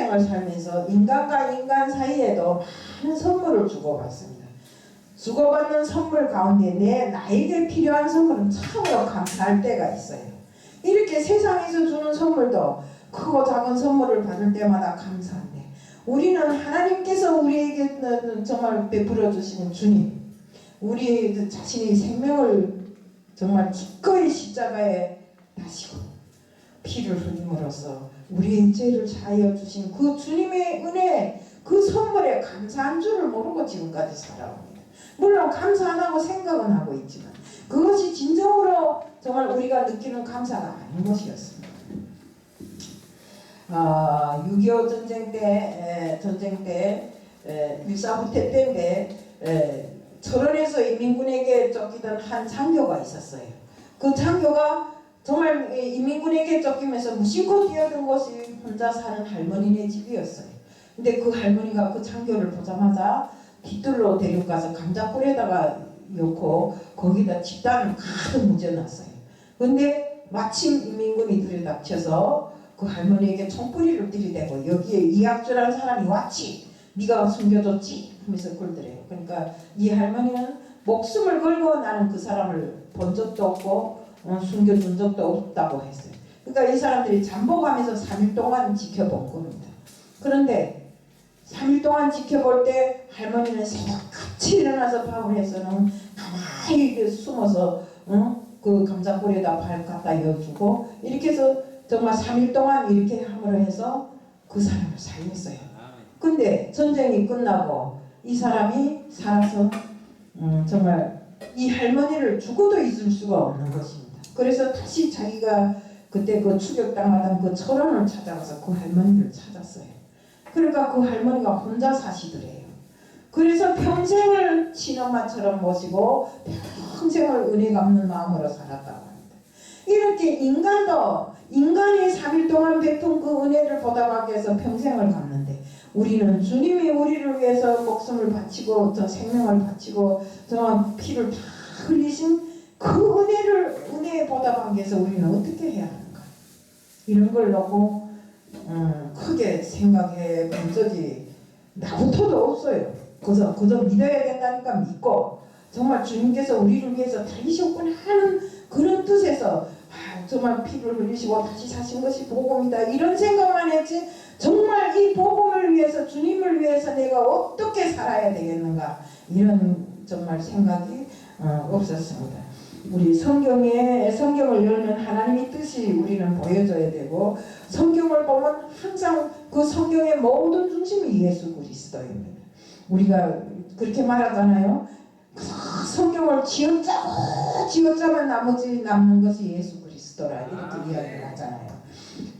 인생을 살면서 인간과 인간 사이에도 많은 선물을 주고받습니다. 주고받는 선물 가운데 나에게 필요한 선물은 참으로 감사할 때가 있어요. 이렇게 세상에서 주는 선물도 크고 작은 선물을 받을 때마다 감사한데, 우리는 하나님께서 우리에게 정말 베풀어 주시는 주님, 우리 자신의 생명을 정말 기꺼이 십자가에 다시고 피를 흘림으로써 우리의 죄를 사하여 주신 그 주님의 은혜, 그 선물에 감사한 줄을 모르고 지금까지 살아옵니다. 물론 감사 안 하고 생각은 하고 있지만 그것이 진정으로 정말 우리가 느끼는 감사가 아닌 것이었습니다. 6.25 전쟁 때 1.4 후퇴 때인데 철원에서 인민군에게 쫓기던 한 장교가 있었어요. 그 장교가 정말 인민군에게 쫓기면서 무심코 뛰어든 곳이 혼자 사는 할머니네 집이었어요. 근데 그 할머니가 그 장교를 보자마자 깃들로 데려가서 감자꿀에다가 넣고 거기다 집단을 가득 묻어놨어요. 근데 마침 인민군이 들이닥쳐서 그 할머니에게 총구리를 들이대고, 여기에 이학주라는 사람이 왔지, 네가 숨겨줬지 하면서 그러더래요. 그러니까 이 할머니는 목숨을 걸고 나는 그 사람을 본 적도 없고 숨겨준 적도 없다고 했어요. 그러니까 이 사람들이 잠복하면서 3일 동안 지켜본 겁니다. 그런데 3일 동안 지켜볼 때 할머니는 새벽같이 일어나서 밥을 해서는 가만히 숨어서 그 감자꿀에다 발 갖다 이어주고, 이렇게 해서 정말 3일 동안 이렇게 함으로 해서 그 사람을 살렸어요. 근데 전쟁이 끝나고 이 사람이 살아서 정말 이 할머니를 죽어도 잊을 수가 없는 것입니다. 그래서 다시 자기가 그때 그 추격당하던 그 철원을 찾아가서 그 할머니를 찾았어요. 그러니까 그 할머니가 혼자 사시더래요. 그래서 평생을 친엄마처럼 모시고 평생을 은혜 갚는 마음으로 살았다고 합니다. 이렇게 인간도 인간이 3일 동안 베푼 그 은혜를 보답하기 위해서 평생을 갚는데, 우리는 주님이 우리를 위해서 목숨을 바치고 저 생명을 바치고 저 피를 다 흘리신 그 은혜에 보답하기 위해서 우리는 어떻게 해야 하는가, 이런 걸 놓고 크게 생각해 본 적이 나부터도 없어요. 그저 믿어야 된다니까 믿고, 정말 주님께서 우리를 위해서 달리셨구나 하는 그런 뜻에서 정말 피를 흘리시고 다시 사신 것이 복음이다, 이런 생각만 했지, 정말 이 복음을 위해서, 주님을 위해서 내가 어떻게 살아야 되겠는가, 이런 정말 생각이 없었습니다. 우리 성경을 열면 하나님의 뜻이 우리는 보여져야 되고, 성경을 보면 항상 그 성경의 모든 중심이 예수 그리스도입니다. 우리가 그렇게 말하잖아요. 성경을 쥐어짜면 나머지 남는 것이 예수 그리스도라, 이렇게 이야기를 하잖아요.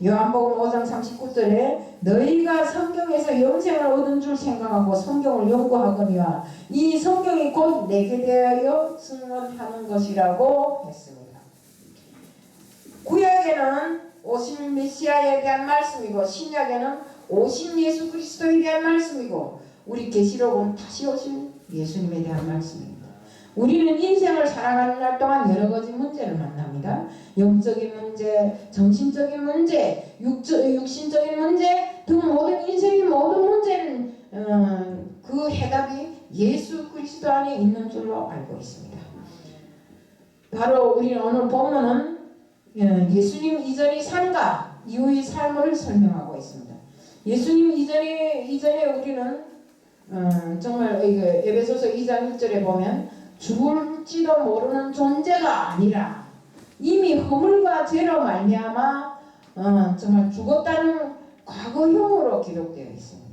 요한복음 5장 39절에 너희가 성경에서 영생을 얻은 줄 생각하고 성경을 연구하거니와 이 성경이 곧 내게 대하여 증언하는 것이라고 했습니다. 구약에는 오실 메시아에 대한 말씀이고, 신약에는 오신 예수 그리스도에 대한 말씀이고, 우리 계시록은 다시 오실 예수님에 대한 말씀입니다. 우리는 인생을 살아가는 날 동안 여러 가지 문제를 만납니다. 영적인 문제, 정신적인 문제, 육신적인 문제 등 모든 인생의 모든 문제는 그 해답이 예수 그리스도 안에 있는 줄로 알고 있습니다. 바로 우리는 오늘 본문은 예수님 이전의 삶과 이후의 삶을 설명하고 있습니다. 예수님 이전에 우리는 정말 에베소서 2장 1절에 보면 죽을지도 모르는 존재가 아니라 이미 허물과 죄로 말미암아 정말 죽었다는 과거형으로 기록되어 있습니다.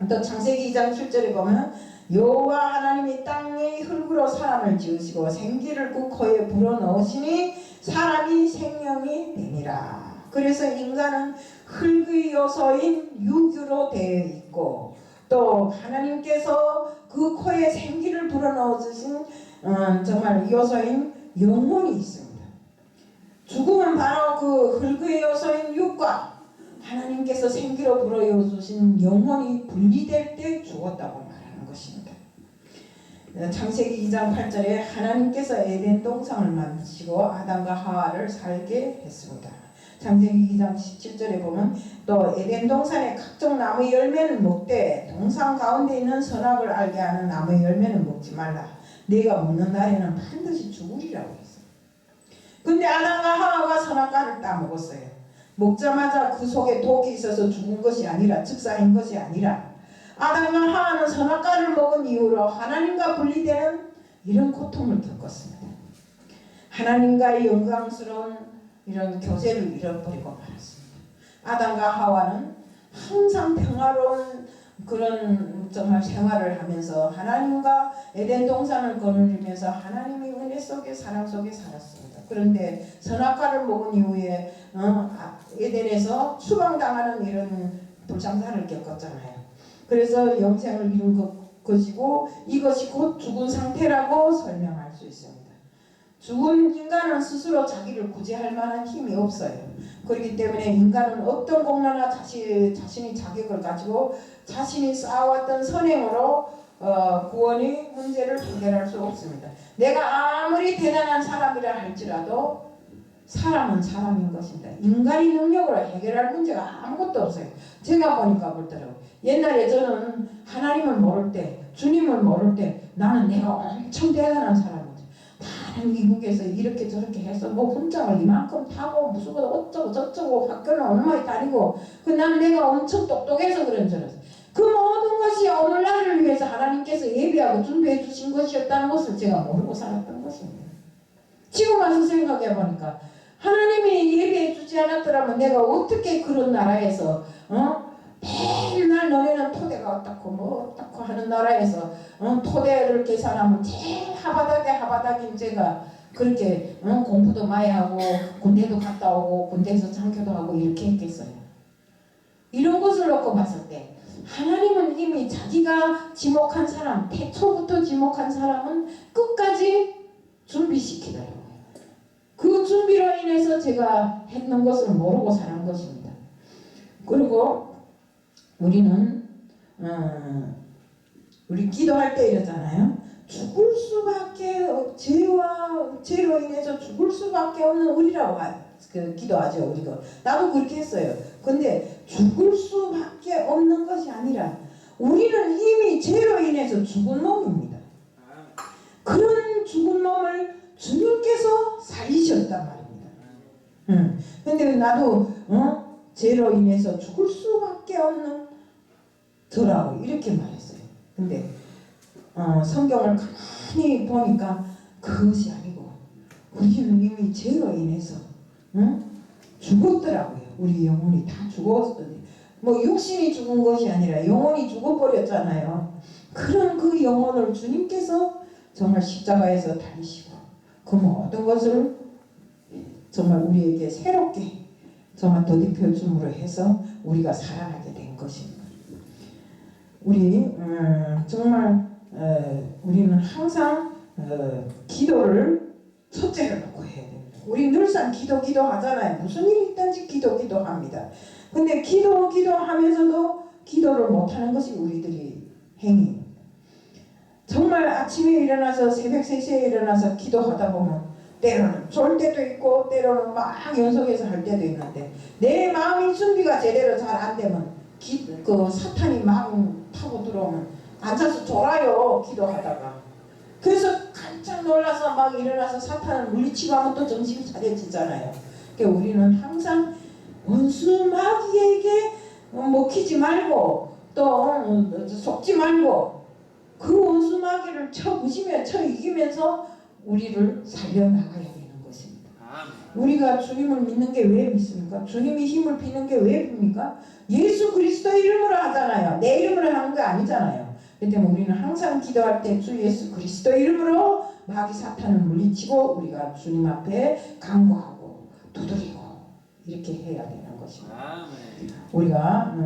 또 창세기 2장 7절에 보면 여호와 하나님이 땅의 흙으로 사람을 지으시고 생기를 그 코에 불어넣으시니 사람이 생명이 되니라. 그래서 인간은 흙의 요소인 육유로 되어 있고, 또 하나님께서 그 코에 생기를 불어넣으신 정말 요소인 영혼이 있습니다. 죽음은 바로 그 흙의 요소인 육과 하나님께서 생기로 불어넣으신 영혼이 분리될 때 죽었다고 말하는 것입니다. 창세기 2장 8절에 하나님께서 에덴 동산을 만드시고 아담과 하와를 살게 했습니다. 창세기 2장 17절에 보면 또 에덴 동산의 각종 나무 열매는 먹되 동산 가운데 있는 선악을 알게 하는 나무 열매는 먹지 말라. 네가 먹는 날에는 반드시 죽으리라고 했어요. 근데 아담과 하와가 선악과를 따먹었어요. 먹자마자 그 속에 독이 있어서 죽은 것이 아니라 즉사인 것이 아니라 아담과 하와는 선악과를 먹은 이후로 하나님과 분리되는 이런 고통을 겪었습니다. 하나님과의 영광스러운 이런 교제를 잃어버리고 말았습니다. 아담과 하와는 항상 평화로운 그런 정말 생활을 하면서 하나님과 에덴 동산을 거느리면서 하나님의 은혜 속에 사랑 속에 살았습니다. 그런데 선악과를 먹은 이후에 에덴에서 추방당하는 이런 불상사를 겪었잖아요. 그래서 영생을 잃은 것이고 이것이 곧 죽은 상태라고 설명할 수 있습니다. 죽은 인간은 스스로 자기를 구제할 만한 힘이 없어요. 그렇기 때문에 인간은 어떤 공로나 자신이 자격을 가지고 자신이 쌓아왔던 선행으로 구원의 문제를 해결할 수 없습니다. 내가 아무리 대단한 사람이라 할지라도 사람은 사람인 것입니다. 인간의 능력으로 해결할 문제가 아무것도 없어요. 제가 보니까 그렇더라고요. 옛날에 저는 하나님을 모를 때, 주님을 모를 때 나는 내가 엄청 대단한 사람이지. 나는 미국에서 이렇게 저렇게 해서 뭐 훈장을 이만큼 타고 무슨 어쩌고 저쩌고 학교는 얼마나 다니고 나는 내가 엄청 똑똑해서 그런 줄 알았어요. 그 모든 것이 오늘날을 위해서 하나님께서 예비하고 준비해 주신 것이었다는 것을 제가 모르고 살았던 것입니다. 지금 와서 생각해 보니까 하나님이 예비해 주지 않았더라면 내가 어떻게 그런 나라에서 매일 날 너네는 토대가 어떻고 뭐 어떻고 하는 나라에서 토대를 계산하면 제일 하바닥인 제가 그렇게 공부도 많이 하고 군대도 갔다 오고 군대에서 장교도 하고 이렇게 했겠어요. 이런 것을 놓고 봤을 때 하나님은 이미 자기가 지목한 사람, 태초부터 지목한 사람은 끝까지 준비시키더라고요. 그 준비로 인해서 제가 했는 것을 모르고 사는 것입니다. 그리고 우리는 우리 기도할 때 이러잖아요. 죽을 수밖에 죄로 인해서 죽을 수밖에 없는 우리라고 기도하죠. 우리가 나도 그렇게 했어요. 근데 죽을 수밖에 없는 것이 아니라 우리는 이미 죄로 인해서 죽은 놈입니다. 그런 죽은 놈을 주님께서 살리셨단 말입니다. 근데 나도 죄로 인해서 죽을 수밖에 없는 저라고 이렇게 말했어요. 근데 성경을 가만히 보니까 그것이 아니고 우리는 이미 죄로 인해서 죽었더라고요. 우리 영혼이 다 죽었어요. 뭐 육신이 죽은 것이 아니라 영혼이 죽어버렸잖아요. 그런 그 영혼을 주님께서 정말 십자가에서 달리시고 그 모든 것을 정말 우리에게 새롭게 정말 덧입혀 줌으로 해서 우리가 살아나게 된 것입니다. 우리 정말 우리는 항상 기도를 첫째로 놓고 해야 됩니다. 우리 늘상 기도하잖아요. 무슨 일이 있든지 기도합니다. 근데 기도하면서도 기도를 못하는 것이 우리들이 행위입니다. 정말 아침에 일어나서 새벽 3시에 일어나서 기도하다 보면 때로는 졸 때도 있고 때로는 막 연속해서 할 때도 있는데 내 마음의 준비가 제대로 잘 안 되면 그 사탄이 막 타고 들어오면 앉아서 졸아요. 기도하다가. 그래서 깜짝 놀라서 막 일어나서 사탄을 물리치고 하면 또 정신이 차려지잖아요. 그러니까 우리는 항상 원수 마귀에게 먹히지 말고 또 속지 말고 그 원수 마귀를 쳐부시며 이기면서 우리를 살려나가야 되는 것입니다. 우리가 주님을 믿는 게 왜 믿습니까? 주님이 힘을 비는 게 왜 빕니까? 예수 그리스도 이름으로 하잖아요. 내 이름으로 하는 게 아니잖아요. 그렇기 때문에 우리는 항상 기도할 때 주 예수 그리스도 이름으로 마귀 사탄을 물리치고 우리가 주님 앞에 간구하고 두드리고 이렇게 해야 되는 것입니다. 우리가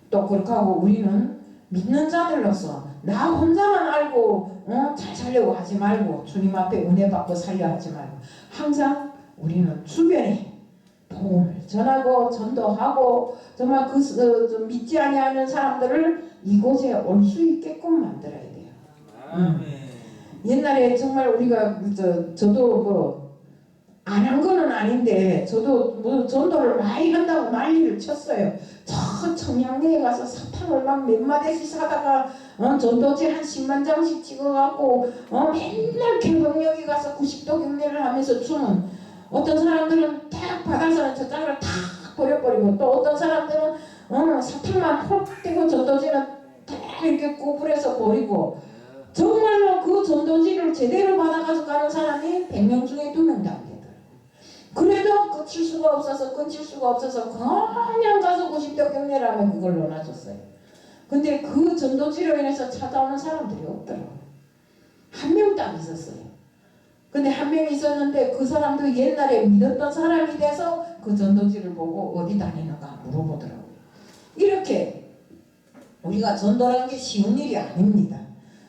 또 그렇게 하고 우리는 믿는 자들로서 나 혼자만 알고 잘 살려고 하지 말고 주님 앞에 은혜 받고 살려 하지 말고 항상 우리는 주변에 복음을 전하고 전도하고 정말 그 믿지 아니하는 사람들을 이곳에 올 수 있게끔 만들어야 돼요. 옛날에 정말 우리가 저도 안 한 거는 아닌데 저도 뭐 전도를 많이 한다고 난리를 쳤어요. 저 청량리에 가서 사탕을 막 몇 마디씩 사다가 전도지 한 10만 장씩 찍어갖고 맨날 개봉역에 가서 90도 경례를 하면서 주는, 어떤 사람들은 딱 받아서는 저 짝을 탁 버려버리고, 또 어떤 사람들은 사탕만 홀 떼고 전도지는 딱 이렇게 구부려서 버리고, 정말로 그 전도지를 제대로 받아가서 가는 사람이 100명 중에 2명도 안 되더라고요. 그래도 끊칠 수가 없어서 그냥 가서 90도 경례를 하면 그걸 넣어놔줬어요. 근데 그 전도지로 인해서 찾아오는 사람들이 없더라고요. 한 명 딱 있었어요. 근데 한 명 있었는데 그 사람도 옛날에 믿었던 사람이 돼서 그 전도지를 보고 어디 다니는가 물어보더라고요. 이렇게 우리가 전도라는 게 쉬운 일이 아닙니다.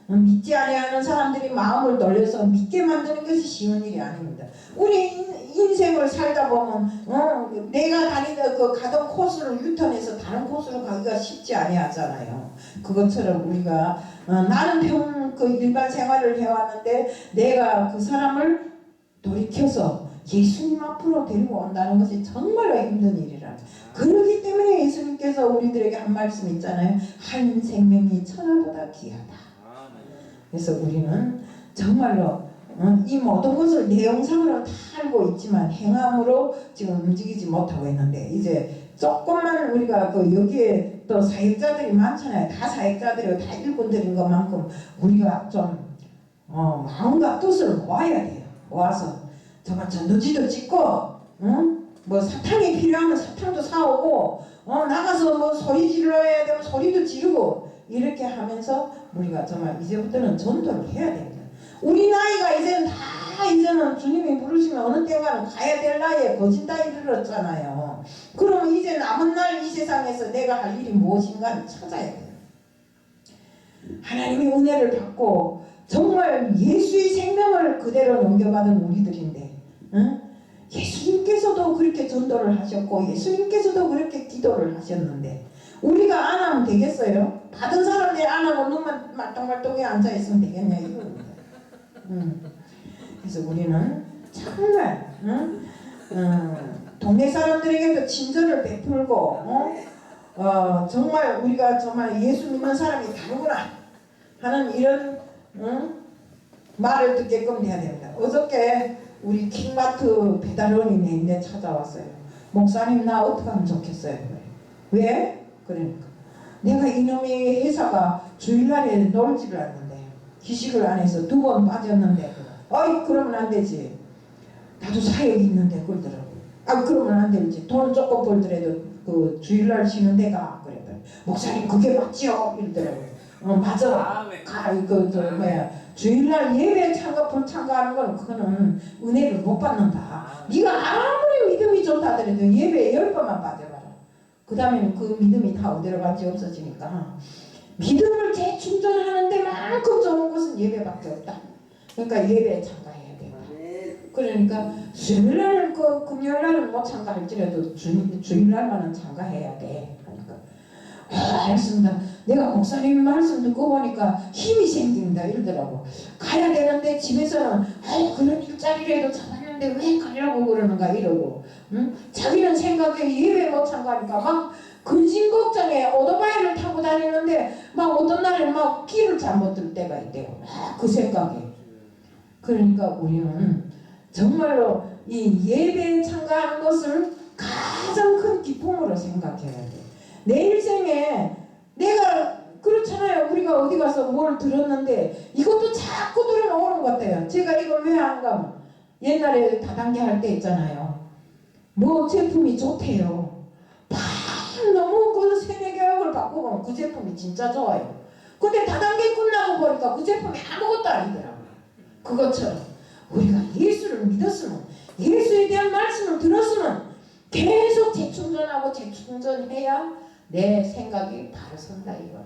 믿지 아니하는 사람들이 마음을 돌려서 믿게 만드는 것이 쉬운 일이 아닙니다. 우리 인생을 살다 보면 내가 다니던 그 가던 코스를 유턴해서 다른 코스로 가기가 쉽지 아니하잖아요. 그것처럼 우리가 나는 그 일반 생활을 해왔는데 내가 그 사람을 돌이켜서 예수님 앞으로 데리고 온다는 것이 정말로 힘든 일이라. 그렇기 때문에 예수님께서 우리들에게 한 말씀 있잖아요. 한 생명이 천하보다 귀하다. 그래서 우리는 정말로 이 모든 것을 내 영상으로 다 알고 있지만 행함으로 지금 움직이지 못하고 있는데, 이제 조금만 우리가 그 여기에 또 사역자들이 많잖아요. 다 사역자들이고 다 일꾼들인 것만큼 우리가 좀 마음과 뜻을 모아야 돼요. 모아서 정말 전도지도 찍고 뭐 사탕이 필요하면 사탕도 사오고 나가서 뭐 소리 질러야 되면 소리도 지르고, 이렇게 하면서 우리가 정말 이제부터는 전도를 해야 됩니다. 우리 나이가 이제는 주님이 부르시면 어느 때가는 가야 될 나이에 거진 다 이르렀잖아요. 그러면 이제 남은 날 이 세상에서 내가 할 일이 무엇인가를 찾아야 돼요. 하나님의 은혜를 받고 정말 예수의 생명을 그대로 넘겨받은 우리들인데, 예수님께서도 그렇게 전도를 하셨고 예수님께서도 그렇게 기도를 하셨는데 우리가 안 하면 되겠어요? 받은 사람들이 안 하고 눈만 말똥말똥에 앉아있으면 되겠냐 이겁니다. 그래서 우리는 정말 동네 사람들에게도 친절을 베풀고 정말 우리가 정말 예수 믿는 사람이 다르구나 하는 이런 말을 듣게끔 해야 됩니다. 어저께 우리 킹마트 배달원이 내 찾아왔어요. 목사님 나 어떻게 하면 좋겠어요? 왜? 그러니까 내가 이놈의 회사가 주일날에 놀지를 않는데 기식을 안 해서 2번 빠졌는데 어이 그러면 안 되지. 나도 사역이 있는데 그러더라고요. 그러면 안 되지. 돈 조금 벌더라도 그 주일날 쉬는 데가 그랬더니 목사님 그게 맞지요? 이러더라고요. 맞아. 주일날 예배 불참가하는 건 그거는 은혜를 못 받는다. 네가 아무리 믿음이 좋다 하더라도 예배에 10번만 빠져봐라. 그 다음에는 그 믿음이 다 어디로 갈지 없어지니까 믿음을 재충전하는 데만큼 좋은 것은 예배밖에 없다. 그러니까 예배에 참가해야 된다. 그러니까 수요일날은 금요일날은 못 참가할지라도 주일날만은 참가해야 돼. 알겠습니다. 내가 목사님 말씀 듣고 보니까 힘이 생긴다 이러더라고. 가야 되는데 집에서는 그런 일자리라도 잡았는데 왜 가려고 그러는가 이러고 자기는 생각에 예배 못 참가하니까 막 근심 걱정에 오토바이를 타고 다니는데 막 어떤 날에 막 길을 잘못 들 때가 있대요. 그 생각에. 그러니까 우리는 정말로 이 예배에 참가하는 것을 가장 큰 기쁨으로 생각해야 돼. 내 일생에 내가 그렇잖아요. 우리가 어디 가서 뭘 들었는데 이것도 자꾸 들어오는 것 같아요. 제가 이걸 왜 하는가 하면 옛날에 다단계 할 때 있잖아요. 뭐 제품이 좋대요. 너무 그 세뇌교육을 받고 보면 그 제품이 진짜 좋아요. 근데 다단계 끝나고 보니까 그 제품이 아무것도 아니더라고요. 그것처럼 우리가 예수를 믿었으면 예수에 대한 말씀을 들었으면 계속 재충전하고 재충전해야 내 생각이 바로 선다 이거.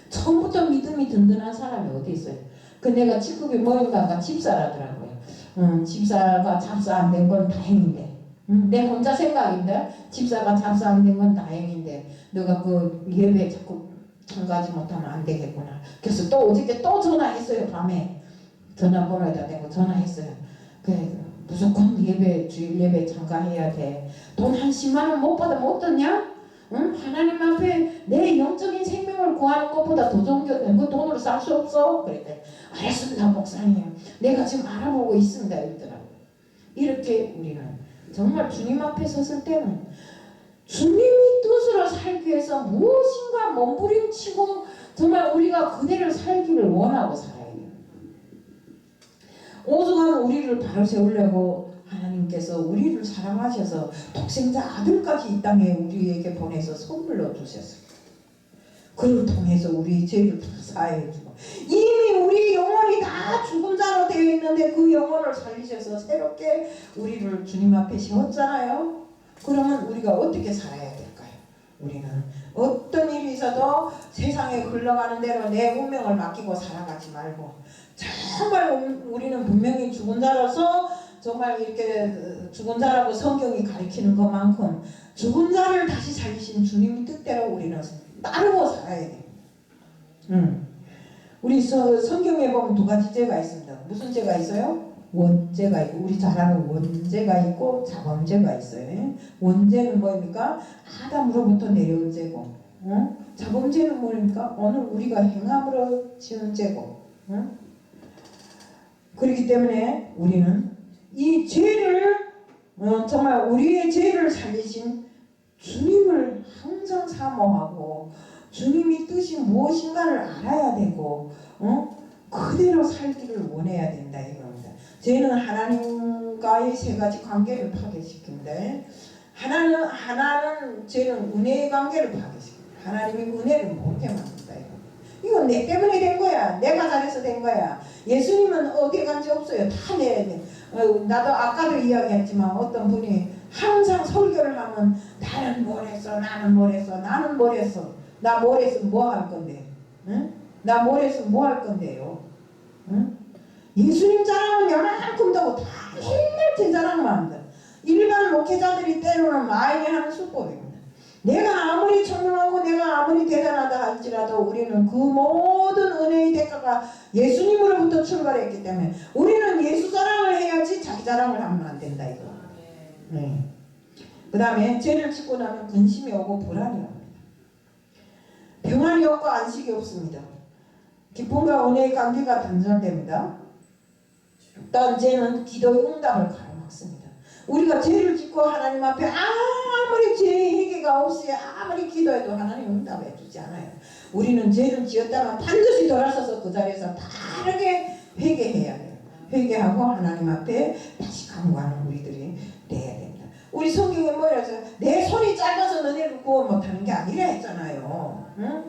처음부터 믿음이 든든한 사람이 어디 있어요? 그 내가 직급이 뭐인가 집사라더라고요. 집사가 잡사 안 된 건 다행인데 내 혼자 생각인데 집사가 잡사 안 된 건 다행인데 너가 그 예배에 자꾸 참가하지 못하면 안 되겠구나. 그래서 또 어저께 또 전화했어요. 밤에 전화번호에다 대고 전화했어요. 그래 무조건 예배, 주일 예배 참가해야 돼. 돈 한 10만 원 못 받으면 어떠냐? 응? 하나님 앞에 내 영적인 생명을 구하는 것보다 더 좋은 게 그 돈으로 살 수 없어. 그랬더니 알았습니다 목사님. 내가 지금 알아보고 있습니다. 이러더라고. 이렇게 우리는 정말 주님 앞에 섰을 때는 주님의 뜻으로 살기 위해서 무엇인가 몸부림치고 정말 우리가 그대로 살기를 원하고 살아야 돼요. 오죽하면 우리를 바로 세우려고 하나님께서 우리를 사랑하셔서 독생자 아들까지 이 땅에 우리에게 보내서 선물로 주셨어요. 그를 통해서 우리 죄를 다 사해주고 이미 우리 영혼이 다 죽은 자로 되어 있는데 그 영혼을 살리셔서 새롭게 우리를 주님 앞에 세웠잖아요. 그러면 우리가 어떻게 살아야 될까요? 우리는 어떤 일이 있어도 세상에 흘러가는 대로 내 운명을 맡기고 살아가지 말고 정말 우리는 분명히 죽은 자로서 정말 이렇게 죽은 자라고 성경이 가리키는 것만큼 죽은 자를 다시 살리신 주님의 뜻대로 우리는 따르고 살아야 돼요. 우리 성경에 보면 두 가지 죄가 있습니다. 무슨 죄가 있어요? 원죄가 있고 우리 잘 아는 원죄가 있고 자범죄가 있어요. 원죄는 뭐입니까? 아담으로부터 내려온 죄고 자범죄는 뭐입니까? 오늘 우리가 행함으로 지은 죄고 그렇기 때문에 우리는 이 죄를 정말 우리의 죄를 살리신 주님을 항상 사모하고 주님의 뜻이 무엇인가를 알아야 되고 그대로 살기를 원해야 된다 이겁니다. 죄는 하나님과의 세 가지 관계를 파괴시킵니다. 하나는 죄는 은혜의 관계를 파괴시킵니다. 하나님의 은혜를 모르게 만든다 이건 내 때문에 된 거야. 내가 잘해서 된 거야. 예수님은 어디 간지 없어요. 다 나도 아까도 이야기했지만 어떤 분이 항상 설교를 하면 나는 뭘 했어 나는 뭘 했어 나는 뭘 했어 나 뭘 했으면 뭐 할 건데 응? 나 뭘 했으면 뭐 할 건데요 응? 예수님 자랑은 요만큼도 하고 다 맨날 제 자랑만 한다. 일반 목회자들이 때로는 많이 하는 수법입니다. 내가 아무리 청명하고 내가 아무리 대단하다 할지라도 우리는 그 모든 은혜의 대가가 예수님으로부터 출발했기 때문에 우리는 예수 자랑을 해야지 자기 자랑을 하면 안 된다 이거. 네. 그 다음에 죄를 짓고 나면 근심이 오고 불안이 옵니다. 평안이 없고 안식이 없습니다. 기쁨과 은혜의 관계가 단절됩니다. 또한 죄는 기도의 응답을 가로막습니다. 우리가 죄를 짓고 하나님 앞에 아무리 죄의 회개가 없이 아무리 기도해도 하나님 응답해 주지 않아요. 우리는 죄를 지었다면 반드시 돌아서서 그 자리에서 다르게 회개해야 돼요. 회개하고 하나님 앞에 다시 간구하는 우리들이 돼야 됩니다. 우리 성경에 뭐라 해서 내 손이 짧아서 너네를 구원 못하는 게 아니라 했잖아요. 응?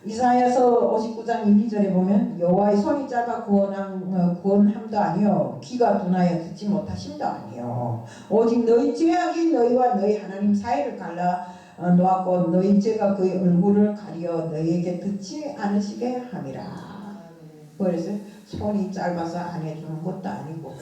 이사야서 59장 1, 2절에 보면 여호와의 손이 짧아 구원함도 아니요 귀가 둔하여 듣지 못하심도 아니요 오직 너희 죄악이 너희와 너희 하나님 사이를 갈라 놓았고 너희 죄가 그의 얼굴을 가리어 너희에게 듣지 않으시게 함이라. 그래서 손이 짧아서 안 해주는 것도 아니고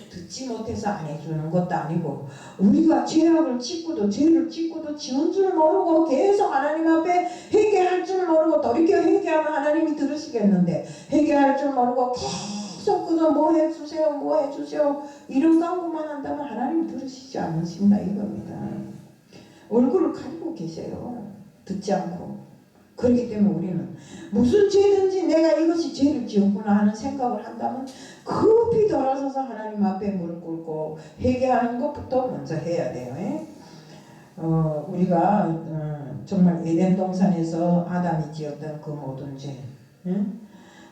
듣지 못해서 안 해주는 것도 아니고 우리가 죄악을 짓고도 죄를 짓고도 지은 줄 모르고 계속 하나님 앞에 회개할 줄 모르고 돌이켜 회개하면 하나님이 들으시겠는데 회개할 줄 모르고 계속 그거 뭐 해주세요 뭐 해주세요 이런 간구만 한다면 하나님 들으시지 않으신다 이겁니다. 얼굴을 가리고 계세요. 듣지 않고. 그렇기 때문에 우리는 무슨 죄든지 내가 이것이 죄를 지었구나 하는 생각을 한다면 급히 돌아서서 하나님 앞에 무릎 꿇고 회개하는 것부터 먼저 해야 돼요. 우리가 정말 에덴 동산에서 아담이 지었던 그 모든 죄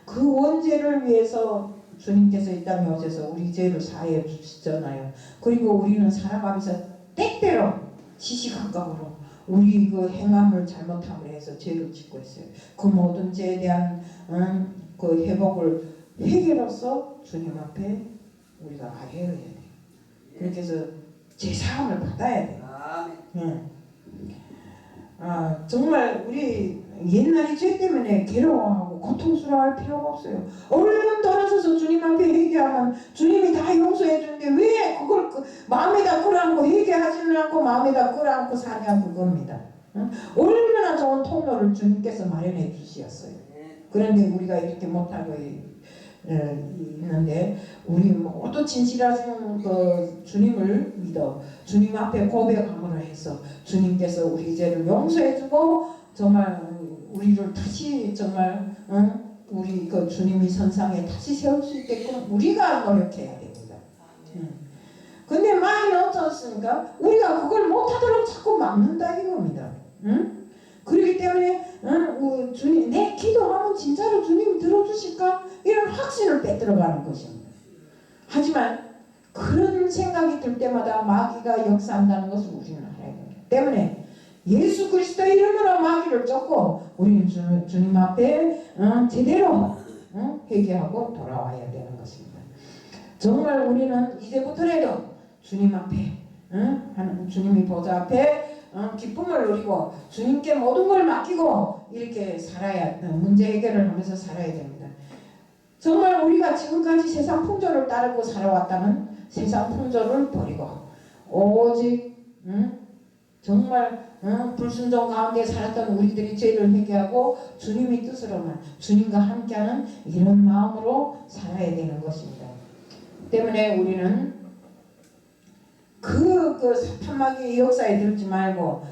그 원죄를 위해서 주님께서 이 땅에 오셔서 우리 죄를 사해 주시잖아요. 그리고 우리는 살아가면서 때때로 시시각각으로 우리 그 행함을 잘못함을 해서 죄를 짓고 있어요. 그 모든 죄에 대한 그 회복을 회개로서 주님 앞에 우리가 아뢰어야 돼요. 그렇게 해서 제사함을 받아야 돼요. 정말 우리 옛날에 죄 때문에 괴로워하고 고통스러워할 필요가 없어요. 얼른 돌아서서 주님 앞에 회개하면 주님이 다 용서해 주는데 왜 그걸 마음에다 끌어안고 회개하지는 않고 마음에다 끌어안고 사냐 그겁니다. 얼마나 좋은 통로를 주님께서 마련해 주셨어요. 그런데 우리가 이렇게 못하고 있는데 우리 모두 진실하신 그 주님을 믿어 주님 앞에 고백함으로 해서 주님께서 우리 죄를 용서해주고 정말 우리를 다시 정말 우리 그 주님이 선상에 다시 세울 수 있게끔 우리가 노력해야 됩니다. 근데 많이 어떻습니까? 우리가 그걸 못하도록 자꾸 막는다 이겁니다. 그렇기 때문에 주님 내 기도하면 진짜로 주님이 들어주실까? 이런 확신을 빼들어가는 것입니다. 하지만 그런 생각이 들 때마다 마귀가 역사한다는 것을 우리는 알아야 됩니다. 때문에 예수 그리스도 이름으로 마귀를 쫓고 우리는 주님 앞에 제대로 회개하고 돌아와야 되는 것입니다. 정말 우리는 이제부터라도 주님 앞에 주님이 보좌 앞에 기쁨을 누리고 주님께 모든 걸 맡기고 이렇게 살아야 문제 해결을 하면서 살아야 됩니다. 정말 우리가 지금까지 세상 풍조를 따르고 살아왔다면 세상 풍조를 버리고 오직 정말 불순종 가운데 살았던 우리들이 죄를 회개하고 주님의 뜻으로만 주님과 함께하는 이런 마음으로 살아야 되는 것입니다. 때문에 우리는 그 사탄마귀의 역사에 들지 말고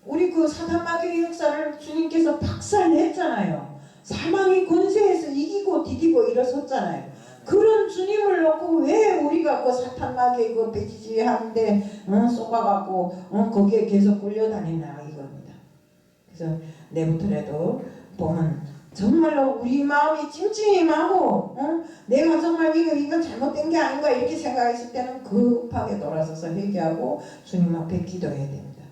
우리 그 사탄마귀의 역사를 주님께서 박살냈잖아요. 사망의 권세에서 이기고 디디고 일어섰잖아요. 그런 주님을 놓고 왜 우리가 그 사탄마귀의 그 배지지하는데 쏘가갖고 거기에 계속 끌려다니나 이겁니다. 그래서 내부터라도 보면 정말로 우리 마음이 찜찜하고 내가 정말 이거 잘못된 게 아닌가 이렇게 생각했을 때는 급하게 돌아서서 회개하고 주님 앞에 기도해야 됩니다.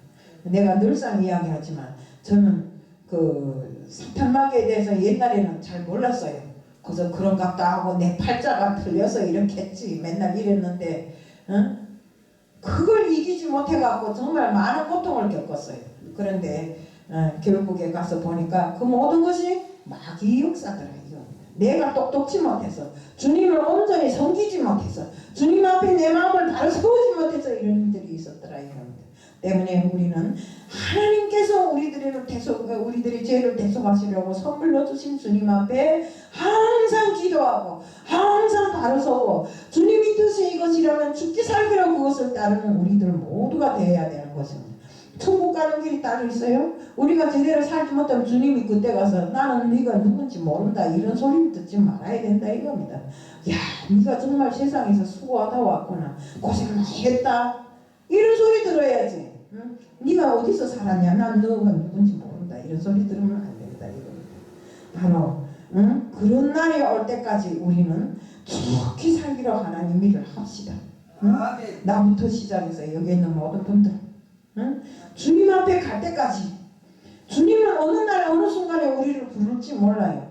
내가 늘상 이야기하지만 저는 그 사탄마귀에 대해서 옛날에는 잘 몰랐어요. 그래서 그런갑다 하고 내 팔자가 틀려서 이렇게 했지 맨날 이랬는데 그걸 이기지 못해갖고 정말 많은 고통을 겪었어요. 그런데 결국에 가서 보니까 그 모든 것이 마귀 역사더라 이거. 내가 똑똑지 못해서 주님을 온전히 섬기지 못해서 주님 앞에 내 마음을 바로 세우지 못해서 이런 일들이 있었더라 이겁니다. 때문에 우리는 하나님께서 우리들이 죄를 대속하시려고 선물로 주신 주님 앞에 항상 기도하고 항상 바로 서고 주님의 뜻이 이것이라면 죽기 살기로 그것을 따르는 우리들 모두가 되어야 되는 것입니다. 천국 가는 길이 따로 있어요? 우리가 제대로 살지 못하면 주님이 그때 가서 나는 네가 누군지 모른다 이런 소리 듣지 말아야 된다 이겁니다. 야 네가 정말 세상에서 수고하다 왔구나 고생 많이 했다 이런 소리 들어야지. 응? 네가 어디서 살았냐 난 너가 누군지 모른다 이런 소리 들으면 안 된다 이겁니다. 바로 그런 날이 올 때까지 우리는 죽기 살기로 하나님 일을 합시다. 나부터 시작해서 여기 있는 모든 분들 주님 앞에 갈 때까지 주님은 어느 날 어느 순간에 우리를 부를지 몰라요.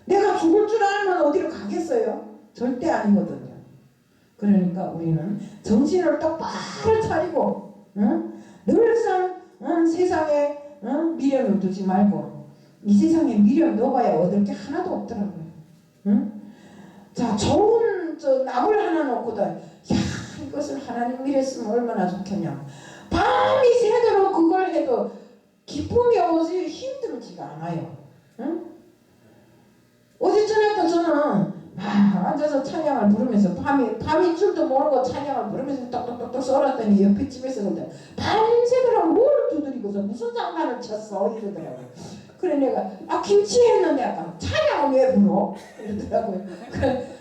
내가 죽을 줄 알면 어디로 가겠어요? 절대 아니거든요. 그러니까 우리는 정신을 똑바로 차리고 늘상 세상에 미련을 두지 말고 이 세상에 미련 넣어봐야 얻을 게 하나도 없더라고요. 자 좋은 나물 하나 놓고도 야 이것을 하나님 이랬으면 얼마나 좋겠냐. 밤이 새도록 그걸 해도 기쁨이 오지 힘들지가 않아요. 어제 저녁도 저는 앉아서 찬양을 부르면서 밤인 줄도 모르고 찬양을 부르면서 똑똑똑똑 썰었더니 옆에 집에서 그러더니 밤새도록 뭘 두드리고서 무슨 장난을 쳤어 이러더라고요. 그래 내가 김치 했는데 아까 찬양을 왜 불러? 이러더라고요.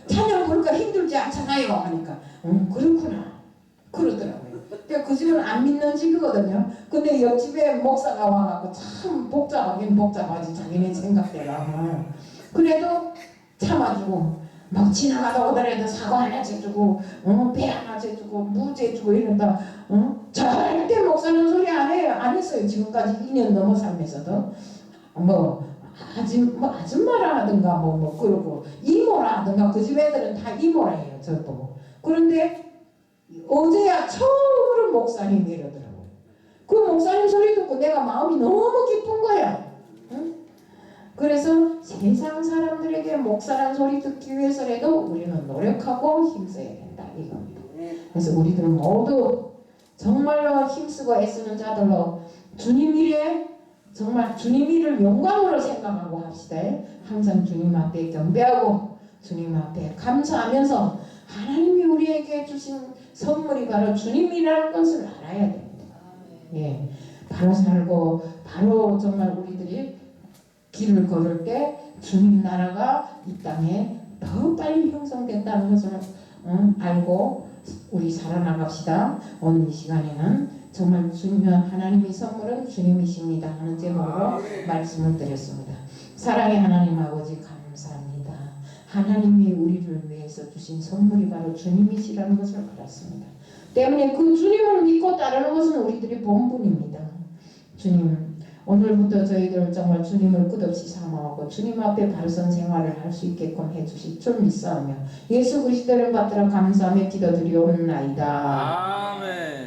찬양 부르니까 힘들지 않잖아요 하니까 그렇구나 그러더라고요. 근데 그 집은 안 믿는 집이거든요. 근데 옆집에 목사가 와갖고 참 복잡하긴 복잡하지 자기네 생각대로. 그래도 참아주고 막 지나가다 오더라도 사과 하나 재주고 배 하나 재주고 무 재주고 이런다. 절대 목사는 소리 안 해요. 안 했어요. 지금까지 2년 넘어 살면서도 아줌마라 하든가 그러고 이모라 하든가 그 집 애들은 다 이모라 해요. 저 보고. 그런데 어제야 처음으로 목사님 이러더라고요. 그 목사님 소리 듣고 내가 마음이 너무 기쁜 거야. 그래서 세상 사람들에게 목사란 소리 듣기 위해서라도 우리는 노력하고 힘써야 된다 이겁니다. 그래서 우리들 모두 정말로 힘쓰고 애쓰는 자들로 주님 일에 정말 주님 일을 영광으로 생각하고 합시다. 항상 주님 앞에 경배하고 주님 앞에 감사하면서 하나님이 우리에게 주신 선물이 바로 주님이라는 것을 알아야 됩니다. 예, 바로 살고 바로 정말 우리들이 길을 걸을 때 주님 나라가 이 땅에 더 빨리 형성된다는 것을 알고 우리 살아나갑시다. 오늘 이 시간에는 정말 중요한 하나님의 선물은 주님이십니다 하는 제목으로 말씀을 드렸습니다. 사랑의 하나님 아버지 감사합니다. 하나님이 우리를 위해서 주신 선물이 바로 주님이시라는 것을 알았습니다. 때문에 그 주님을 믿고 따르는 것은 우리들의 본분입니다. 주님, 오늘부터 저희들 정말 주님을 끝없이 사모하고 주님 앞에 바르선 생활을 할 수 있게끔 해주실 줄 믿사오며 예수 그리스도를 받들어 감사하며 기도드리옵나이다. 아멘.